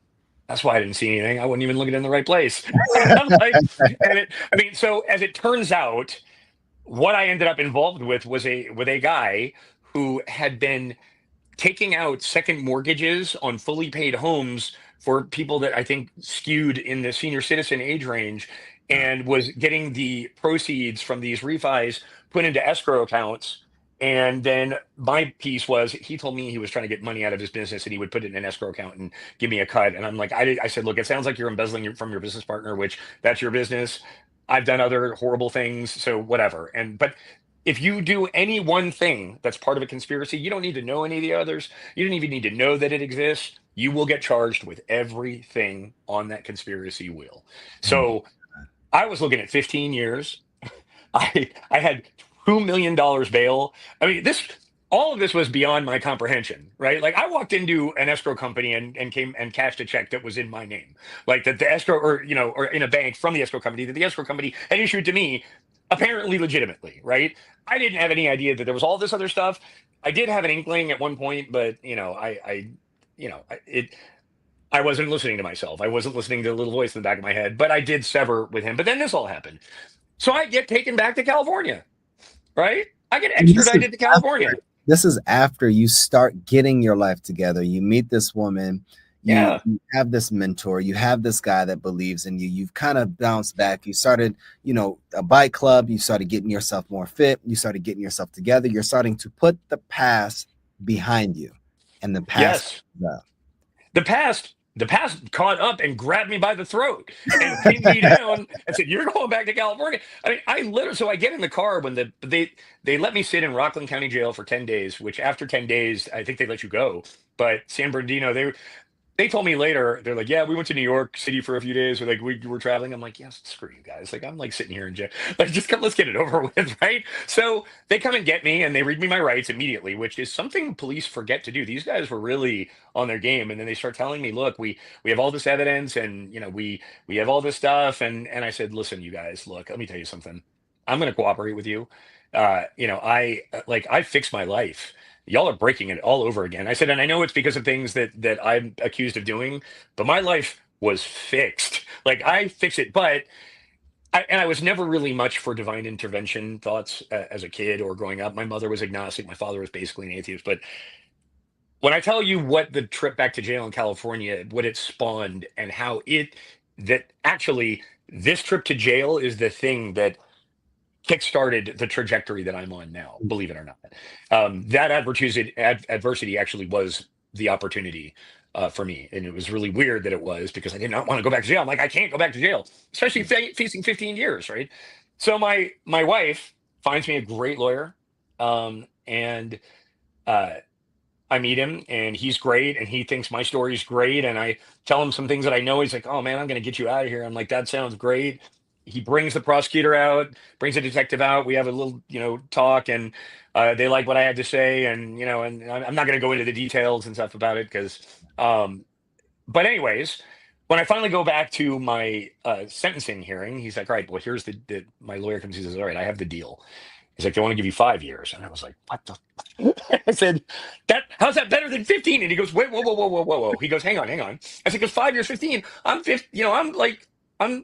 That's why I didn't see anything. I wasn't even looking in the right place. I'm like, so as it turns out, what I ended up involved with was a guy who had been taking out second mortgages on fully paid homes for people that I think skewed in the senior citizen age range, Wow. and was getting the proceeds from these refis put into escrow accounts. And then my piece was he told me he was trying to get money out of his business and he would put it in an escrow account and give me a cut. And I'm like, I said, look, it sounds like you're embezzling from your business partner, which that's your business. I've done other horrible things, so whatever. But if you do any one thing that's part of a conspiracy, you don't need to know any of the others. You don't even need to know that it exists. You will get charged with everything on that conspiracy wheel. Oh, my So I was looking at 15 years. I had $2 million bail. I mean, all of this was beyond my comprehension, right? Like I walked into an escrow company and came and cashed a check that was in my name, like that the escrow or in a bank from the escrow company that the escrow company had issued to me, apparently legitimately, right? I didn't have any idea that there was all this other stuff. I did have an inkling at one point, but I wasn't listening to myself. I wasn't listening to the little voice in the back of my head, but I did sever with him. But then this all happened. So I get taken back to California, right? I get And this is extradited to California. this is after you start getting your life together. You meet this woman, you, Yeah. you have this mentor, you have this guy that believes in you. You've kind of bounced back. You started, a bike club. You started getting yourself more fit. You started getting yourself together. You're starting to put the past behind you, and the past. Yes. The past caught up and grabbed me by the throat and pinned me down and said, "You're going back to California." I mean, I literally. So I get in the car when they let me sit in Rockland County Jail for 10 days. Which after 10 days, I think they let you go. But San Bernardino, they told me later, they're like, yeah, we went to New York City for a few days. We're like, we were traveling. I'm like, yes, screw you guys. Like, I'm like sitting here in jail. Like, just come, let's get it over with, right? So they come and get me and they read me my rights immediately, which is something police forget to do. These guys were really on their game. And then they start telling me, look, we have all this evidence and, we have all this stuff. And I said, listen, you guys, look, let me tell you something. I'm going to cooperate with you. I fixed my life. Y'all are breaking it all over again. I said, and I know it's because of things that I'm accused of doing, but my life was fixed. Like I fix it, but I was never really much for divine intervention thoughts as a kid or growing up. My mother was agnostic. My father was basically an atheist. But when I tell you what the trip back to jail in California, what it spawned and how that actually this trip to jail is the thing that kickstarted the trajectory that I'm on now, believe it or not. That adversity actually was the opportunity for me. And it was really weird that it was because I did not want to go back to jail. I'm like, I can't go back to jail, especially facing 15 years, right? So my wife finds me a great lawyer. And uh, I meet him and he's great and he thinks my story's great. And I tell him some things that I know. He's like, oh man, I'm going to get you out of here. I'm like, that sounds great. He brings the prosecutor out, brings the detective out. We have a little, talk and they like what I had to say. And, and I'm not going to go into the details and stuff about it because, but anyways, when I finally go back to my sentencing hearing, he's like, all right, well, here's my lawyer comes, he says, all right, I have the deal. He's like, they want to give you 5 years. And I was like, what the? I said, how's that better than 15? And he goes, wait, whoa, whoa, whoa, whoa, whoa, whoa. He goes, hang on, hang on. I said, because 5 years, 15, I'm 50, I'm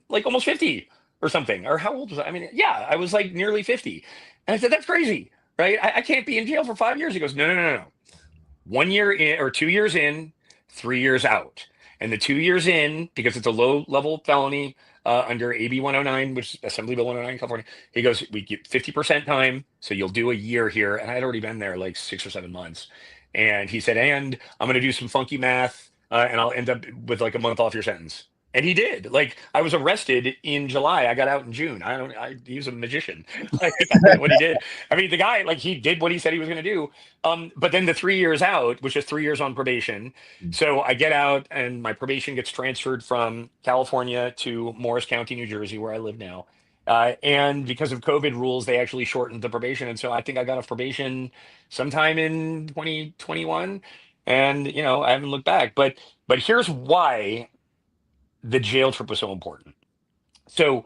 like almost 50 or something. Or how old was I? I mean, yeah, I was like nearly 50. And I said, that's crazy, right? I can't be in jail for 5 years. He goes, no, no, no, no. 1 year in or 2 years in, 3 years out. And the 2 years in, because it's a low level felony under AB 109, which is Assembly Bill 109, California, he goes, we get 50% time. So you'll do a year here. And I had already been there like 6 or 7 months. And he said, and I'm going to do some funky math and I'll end up with like a month off your sentence. And he did. Like I was arrested in July. I got out in June. He was a magician. Like what he did. I mean, the guy, like he did what he said he was going to do. But then the 3 years out, which is 3 years on probation. So I get out and my probation gets transferred from California to Morris County, New Jersey, where I live now. And because of COVID rules, they actually shortened the probation. And so I think I got off probation sometime in 2021. And, I haven't looked back. But here's why the jail trip was so important. So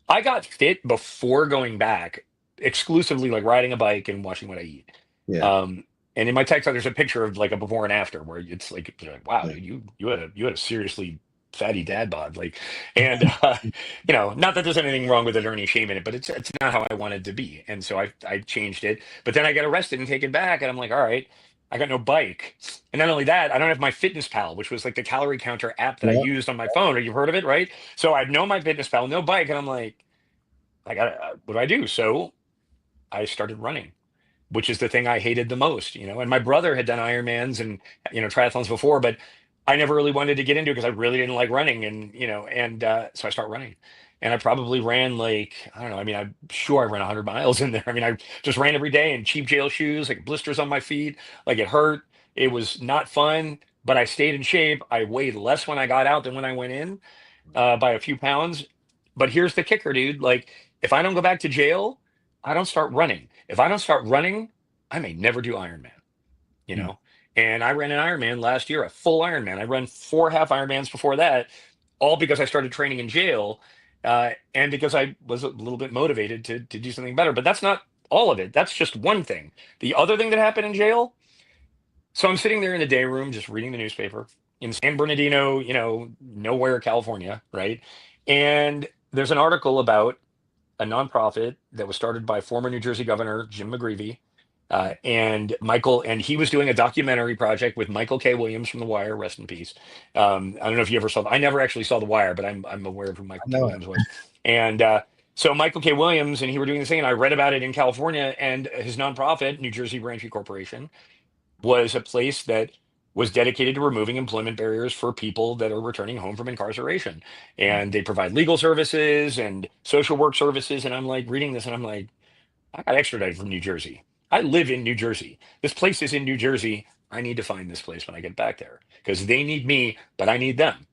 I got fit before going back, exclusively like riding a bike and watching what I eat. Yeah. And in my text, there's a picture of like a before and after where it's like, you're like, wow, Yeah. dude, you had a seriously fatty dad bod. Like, and not that there's anything wrong with it or any shame in it, but it's not how I wanted to be. And so I changed it. But then I get arrested and taken back, and I'm like, all right, I got no bike. And not only that, I don't have my Fitness Pal, which was like the calorie counter app that I Yeah. used on my phone. Or you've heard of it, right? So I know my Fitness Pal, no bike, and I'm like, what do I do? So I started running, which is the thing I hated the most, And my brother had done Ironmans and triathlons before, but I never really wanted to get into it because I really didn't like running, and so I start running, and I probably ran like I don't know. I mean, I'm sure I ran 100 miles in there. I mean, I just ran every day in cheap jail shoes, like blisters on my feet, like it hurt. It was not fun, but I stayed in shape. I weighed less when I got out than when I went in by a few pounds. But here's the kicker, dude. Like, if I don't go back to jail, I don't start running. If I don't start running, I may never do Ironman, you Mm. know? And I ran an Ironman last year, a full Ironman. I run 4 half Ironmans before that, all because I started training in jail and because I was a little bit motivated to do something better. But that's not all of it. That's just one thing. The other thing that happened in jail, so I'm sitting there in the day room just reading the newspaper in San Bernardino, nowhere, California, right? And there's an article about a nonprofit that was started by former New Jersey Governor Jim McGreevey. And he was doing a documentary project with Michael K. Williams from The Wire, rest in peace. I don't know if you ever saw. I never actually saw The Wire, but I'm aware of who I Michael K. know it. Williams was. And so Michael K. Williams and he were doing this thing, and I read about it in California. And his nonprofit, New Jersey Reentry Corporation, was a place that was dedicated to removing employment barriers for people that are returning home from incarceration. And they provide legal services and social work services. And I'm like reading this and I'm like, I got extradited from New Jersey. I live in New Jersey. This place is in New Jersey. I need to find this place when I get back there because they need me, but I need them.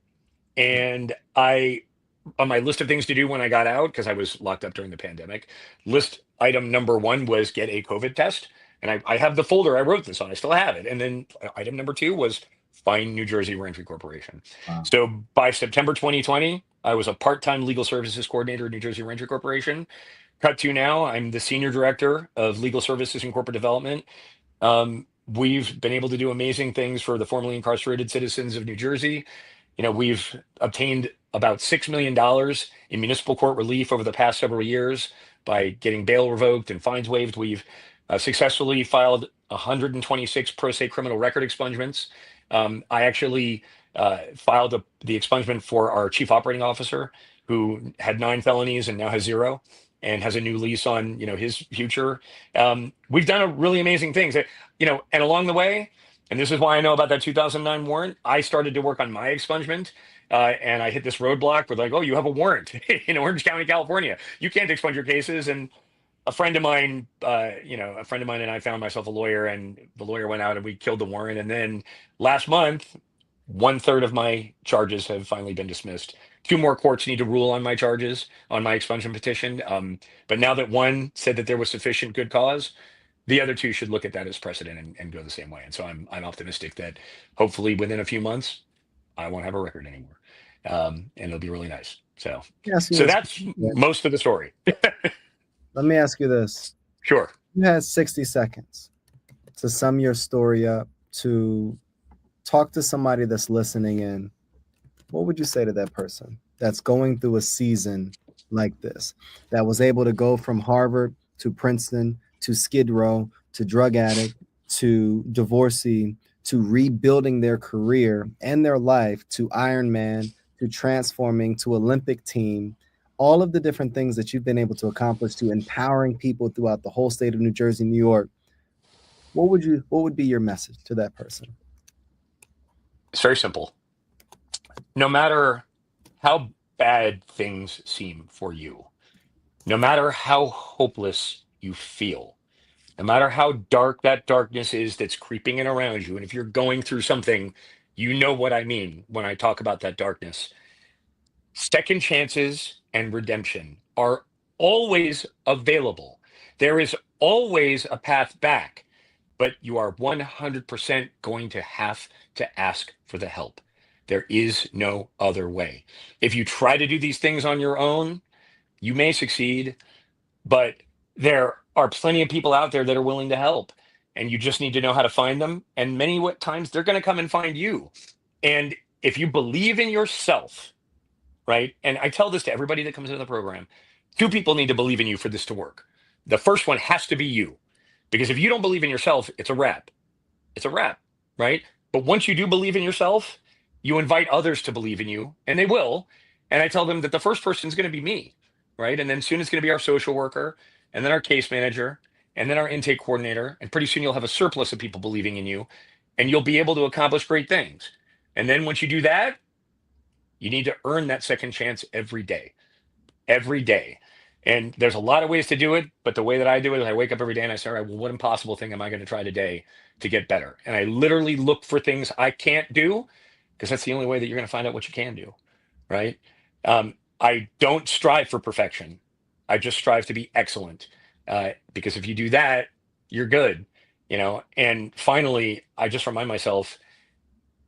And on my list of things to do when I got out, because I was locked up during the pandemic, list item number one was get a COVID test. And I have the folder I wrote this on. I still have it. And then item number two was find New Jersey Reentry Corporation. Wow. So by September 2020, I was a part-time legal services coordinator at New Jersey Reentry Corporation. Cut to now, I'm the senior director of legal services and corporate development. We've been able to do amazing things for the formerly incarcerated citizens of New Jersey. We've obtained about $6 million in municipal court relief over the past several years by getting bail revoked and fines waived. We've successfully filed 126 pro se criminal record expungements. I actually filed the expungement for our chief operating officer, who had 9 felonies and now has zero, and has a new lease on his future. We've done a really amazing things, and along the way. And this is why I know about that 2009 warrant. I started to work on my expungement, and I hit this roadblock with like, oh, you have a warrant in Orange County, California. You can't expunge your cases. And a friend of mine, a friend of mine and I found myself a lawyer, and the lawyer went out and we killed the warrant. And then last month, one third of my charges have finally been dismissed. Two more courts need to rule on my charges on my expungement petition. But now that one said that there was sufficient good cause, the other two should look at that as precedent and go the same way. And so I'm optimistic that hopefully within a few months I won't have a record anymore, and it'll be really nice. So Let me ask you so this. that's most of the story. Let me ask you this. Sure. You had 60 seconds to sum your story up, to talk to somebody that's listening in. What would you say to that person that's going through a season like this, that was able to go from Harvard to Princeton to Skid Row to drug addict to divorcee to rebuilding their career and their life to Ironman to transforming to Olympic team, all of the different things that you've been able to accomplish, to empowering people throughout the whole state of New Jersey, New York? What would be your message to that person? It's very simple. No matter how bad things seem for you, no matter how hopeless you feel, no matter how dark that darkness is that's creeping in around you, and if you're going through something, you know what I mean when I talk about that darkness. Second chances and redemption are always available. There is always a path back, but you are 100% going to have to ask for the help. There is no other way. If you try to do these things on your own, you may succeed, but there are plenty of people out there that are willing to help, and you just need to know how to find them. And many times they're going to come and find you. And if you believe in yourself, right? And I tell this to everybody that comes into the program, two people need to believe in you for this to work. The first one has to be you, because if you don't believe in yourself, it's a wrap. It's a wrap, right? But once you do believe in yourself, you invite others to believe in you, and they will. And I tell them that the first person is going to be me, right? And then soon it's going to be our social worker, and then our case manager, and then our intake coordinator. And pretty soon you'll have a surplus of people believing in you, and you'll be able to accomplish great things. And then once you do that, you need to earn that second chance every day, every day. And there's a lot of ways to do it, but the way that I do it is I wake up every day and I say, all right, well, what impossible thing am I going to try today to get better? And I literally look for things I can't do, because that's the only way that you're going to find out what you can do, right? I don't strive for perfection. I just strive to be excellent, because if you do that, you're good, you know? And finally, I just remind myself,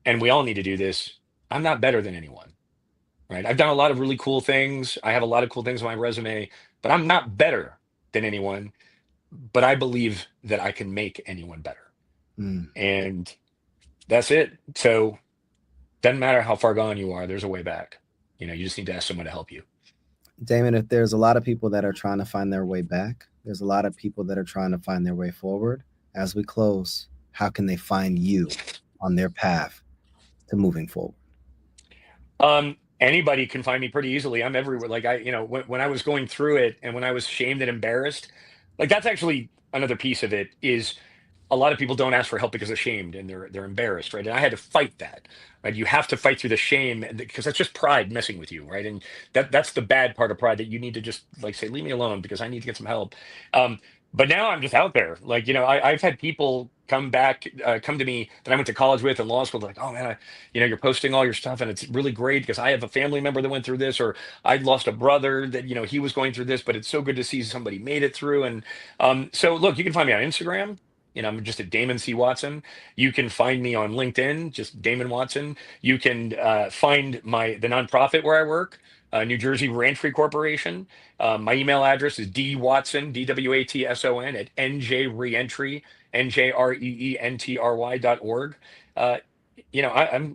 and we all need to do this, I'm not better than anyone. Right. I've done a lot of really cool things. I have a lot of cool things on my resume, but I'm not better than anyone. But I believe that I can make anyone better. Mm. And that's it. So doesn't matter how far gone you are, there's a way back. You know, you just need to ask someone to help you. Damon, if there's a lot of people that are trying to find their way back, there's a lot of people that are trying to find their way forward. As we close, how can they find you on their path to moving forward? Anybody can find me pretty easily. I'm everywhere. Like when I was going through it and when I was shamed and embarrassed, like that's actually another piece of it is a lot of people don't ask for help because they're shamed and they're embarrassed, right? And I had to fight that, right? You have to fight through the shame because that's just pride messing with you, right? And that's the bad part of pride, that you need to just like say, leave me alone because I need to get some help. But now I'm just out there. Like, I've had people come to me that I went to college with in law school. Like, oh man, you're posting all your stuff and it's really great because I have a family member that went through this, or I lost a brother that, he was going through this, but it's so good to see somebody made it through. And so look, you can find me on Instagram. I'm just at Damon C. Watson. You can find me on LinkedIn, just Damon Watson. You can find the nonprofit where I work, New Jersey Reentry Corporation. My email address is dwatson, DWATSON, at njreentry, NJREENTRY.org.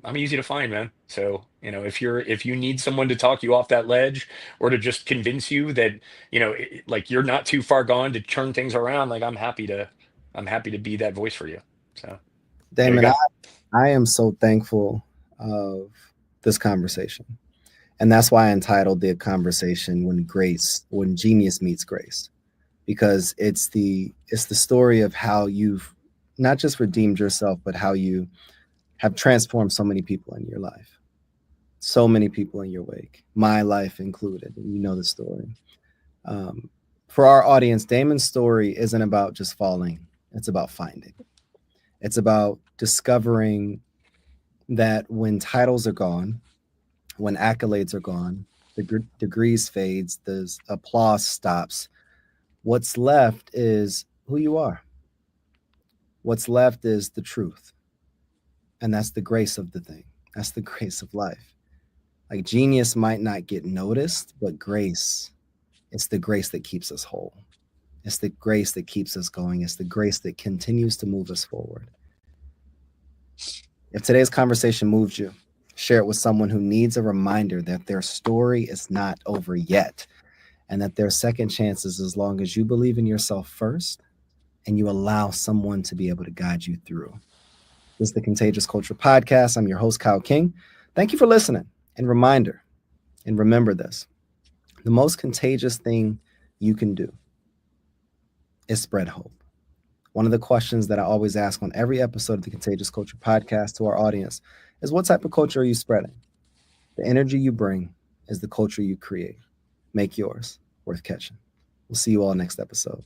I'm easy to find, man. So, if you need someone to talk you off that ledge or to just convince you that, like you're not too far gone to turn things around, like I'm happy to be that voice for you. So there you Damon, go. I am so thankful of this conversation. And that's why I entitled the conversation when genius meets grace, because it's the story of how you've not just redeemed yourself, but how you have transformed so many people in your life, so many people in your wake, my life included. And you know the story. For our audience, Damon's story isn't about just falling, it's about finding. It's about discovering that when titles are gone, when accolades are gone, the degrees fades, the applause stops. What's left is who you are. What's left is the truth. And that's the grace of the thing. That's the grace of life. Like genius might not get noticed, but grace, it's the grace that keeps us whole. It's the grace that keeps us going. It's the grace that continues to move us forward. If today's conversation moved you, share it with someone who needs a reminder that their story is not over yet and that there are second chances as long as you believe in yourself first and you allow someone to be able to guide you through. This is the Contagious Culture Podcast. I'm your host, Kyle King. Thank you for listening. And remember this, the most contagious thing you can do is spread hope. One of the questions that I always ask on every episode of the Contagious Culture Podcast to our audience is, what type of culture are you spreading? The energy you bring is the culture you create. Make yours worth catching. We'll see you all next episode.